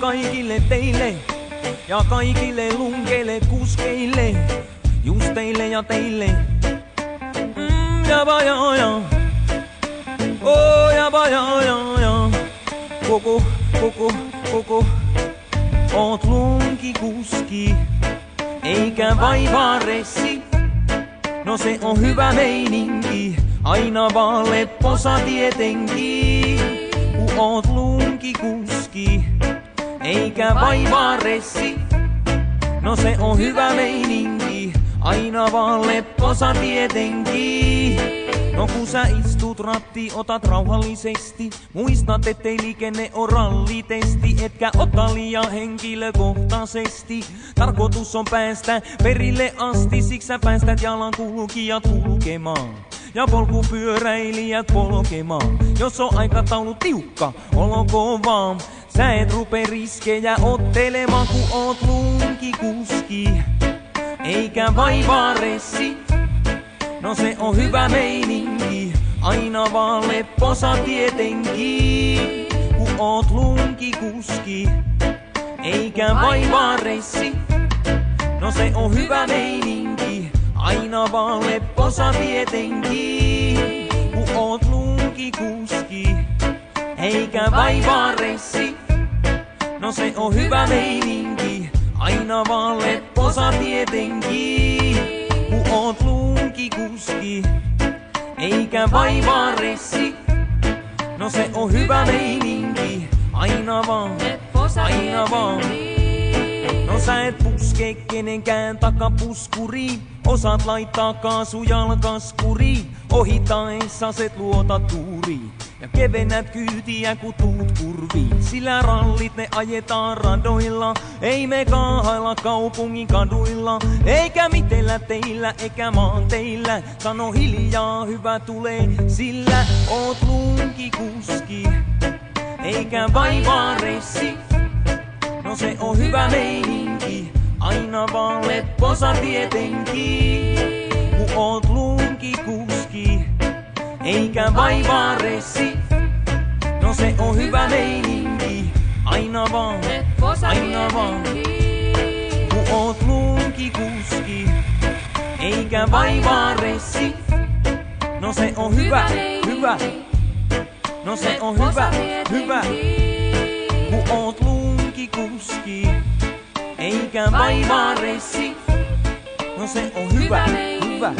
kaikille teille ja kaikille lunkeille kuskeille, just teille ja teille. Ja ba ja ja, oh ja ba ja ja. Koko, oot lunkikuski, eikä vaivaa ressi. No se on hyvä meininki, aina vaan lepposa tietenkin. Ku oot lunkikuski, eikä vaivaa ressi. No se on hyvä meininki, aina vaan lepposa tietenkin. No kun sä istut ratti, otat rauhallisesti. Muistat, ettei liikenne on rallitesti, etkä ota liian henkilökohtaisesti. Tarkoitus on päästä perille asti, siksi sä päästät jalankulkijat kulkemaan ja polkupyöräilijät polkemaan. Jos on aikataulu tiukka, olkoon vaan. Sä et rupee riskejä ottelemaan, kun oot lunkikuski, eikä vaivaa ressi. No se on hyvä meininki, aina vaan lepposa tietenkin. Ku oot lunkikuski, eikä vaivaa ressi. No se on hyvä meininki, aina vaan lepposa tietenkin. Ku oot lunkikuski, eikä vaivaa ressi. No se on hyvä meininki, aina vaan lepposa tietenkin. Ku oot lunkikuski, eikä vaivaa ressi. No se on hyvä meininki, aina vaan, aina vaan. No sä et puske kenenkään takapuskuriin, osaat laittaa kaasu jalkaskuriin. Ohitaessa set luota tuuriin ja kevennät kyytiä kun tuut kurviin. Sillä rallit ne ajetaan radoilla, ei me kaahailla kaupungin kaduilla. Eikä mitellä teillä eikä maanteillä, sano hiljaa hyvä tulee. Sillä oot lunkikuski, eikä vaivaa ressi. No se on hyvä meininki, aina vaan lepposa tietenkin. Ku oot lunkikuski, eikä vaivaa ressi. No se on hyvä meininki, aina vaan, aina vaan. Ku oot lunkikuski, eikä vaivaa ressi. No se on hyvä, hyvä. No se on hyvä, hyvä. Ku oot lunkikuski, eikä vaivaa ressi. No se on hyvä, hyvä.